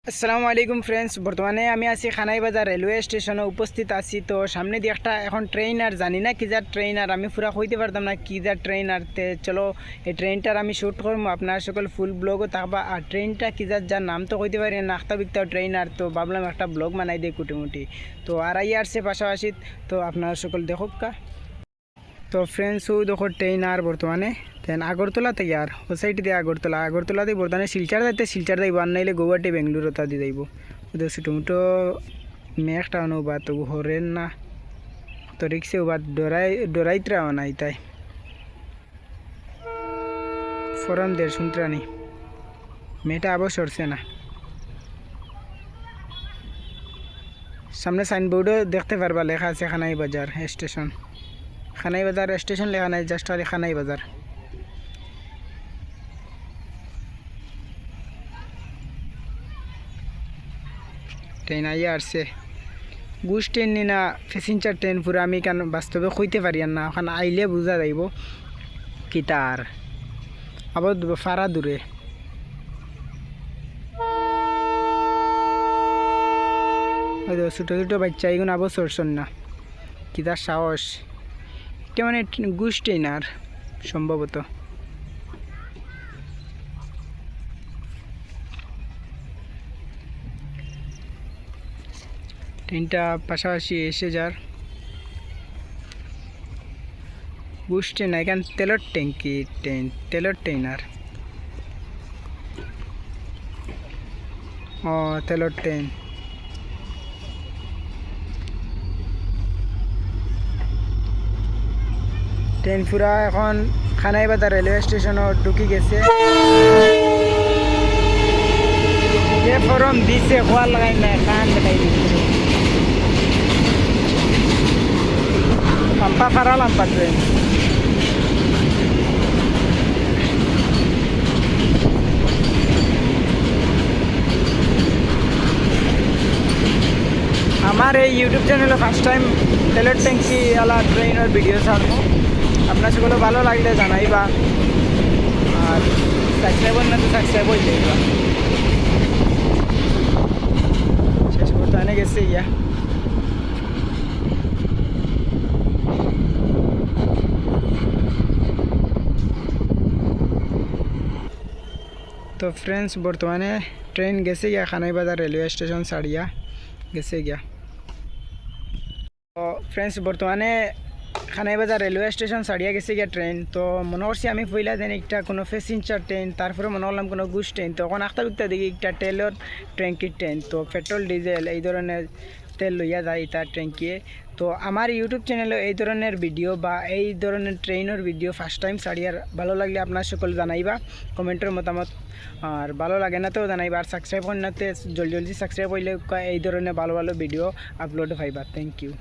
আসসালামু আলাইকুম ফ্রেন্ডস, বর্তমানে আমি আছি খানাই বাজার রেলওয়ে স্টেশনে উপস্থিত আছি। তো সামনে দিয়ে একটা এখন ট্রেন, আর জানি না কি যার ট্রেন, আর আমি পুরা কইতে পারতাম না কি যার ট্রেন। আর চলো এই ট্রেনটার আমি শ্যুট করবো, আপনার সকল ফুল ব্লগও থাকবা। আর ট্রেনটা কি যার নাম তো কইতে পারি না, আখতা বিকতাও ট্রেন। আর তো ভাবলাম একটা ব্লগ বানাই দিই কুটিমুটি। তো আর আসছে পাশাপাশি, তো আপনারা সকল দেখুক কা। তো ফ্রেন্ডস ও দেখো ট্রেন আর বর্তমানে তেন আগরতলা থেকে, আর ও সাইড দিয়ে আগরতলাতে বর্তমানে শিলচার যাইতে শিলচার যাইব, আর নাইলে গৌহাটি বেঙ্গলুরু তা দিয়ে যাইব। ওদের ছোটো মোটো মেঘটা বা তো হরেন না, তো রিক্সে বা ডরাইতরাও নাই তাই ফরন দের শুনত্রানি মেয়েটা আবার সরছে না। সামনে সাইনবোর্ডও দেখতে পারবা, লেখা আছে খানাই বাজার স্টেশন। খানাই বাজার স্টেশন লেখা নাই, জাস্ট খালি খানাই বাজার। ট্রেন আইয়া আসছে, গুস ট্রেন নি না প্যাসেঞ্জার ট্রেন পুরো আমি কেন বাস্তবে কইতে পারি না, ওখানে আইলে বোঝা যাইব কি তার আবার ফারা দূরে। ছোটো ছোটো বাচ্চা এগুলো আবার চড়ছেন না, কি তার সাহস। এটা মানে গুস ট্রেন আর সম্ভবত। ট্রেনটা পাশাপাশি এসে যার গুস ট্রেন, এখান তেলের ট্যাঙ্কি ট্রেন, তেলের ট্রেন। আর ও তেলের ট্রেন। ট্রেন পুরা এখন খানাই বাজার রেলওয়ে স্টেশনও ঢুকি গেছে। যে ফরম দিছে খোয়া লাগাই না, কান লাগাই দিচ্ছে পাম্পা ফারা লাম্পা ট্রেন। আমার এই ইউটিউব চ্যানেলে ফার্স্ট টাইম তেলের ট্যাঙ্কি আলা ট্রেনের ভিডিও ছাড়বো। আপনার সেগুলো ভালো লাগলে জানাইবা, আর সাবস্ক্রাইব না তো সাবস্ক্রাইব হয়ে যাইবা। শেষ করতে আনে গেছে ইয়া। তো ফ্রেন্ডস বর্তমানে ট্রেন গেছে গিয়া খানাই বাজার রেলওয়ে স্টেশন ছাড়িয়া গেছে গিয়া। তো ফ্রেন্ডস বর্তমানে খানাই বাজার রেলওয়ে স্টেশন ছাড়িয়া গেছে গিয়া ট্রেন। তো মনে করছি আমি পইলা দেন একটা কোনো প্যাসেঞ্জার ট্রেন, তারপরে মনে করলাম কোনো গুস ট্রেন। তখন আখতা বিকতা দেখি একটা তেলের ট্যাঙ্কির ট্রেন। তো পেট্রোল ডিজেল এই ধরনের তেল লইয়া যায় তার ট্যাঙ্কিয়ে। তো আমার ইউটিউব চ্যানেলে এই ধরনের ভিডিও বা এই ধরনের ট্রেনের ভিডিও ফার্স্ট টাইম ছাড়িয়ার, ভালো লাগলে আপনার সকল জানাইবা কমেন্টের মতামত। আর ভালো লাগে না তো জানাইবা, আর সাবস্ক্রাইব করেন না তো জলদি জলদি সাবস্ক্রাইব করলে এই ধরনের ভালো ভালো ভিডিও আপলোড পাইবা। Thank you.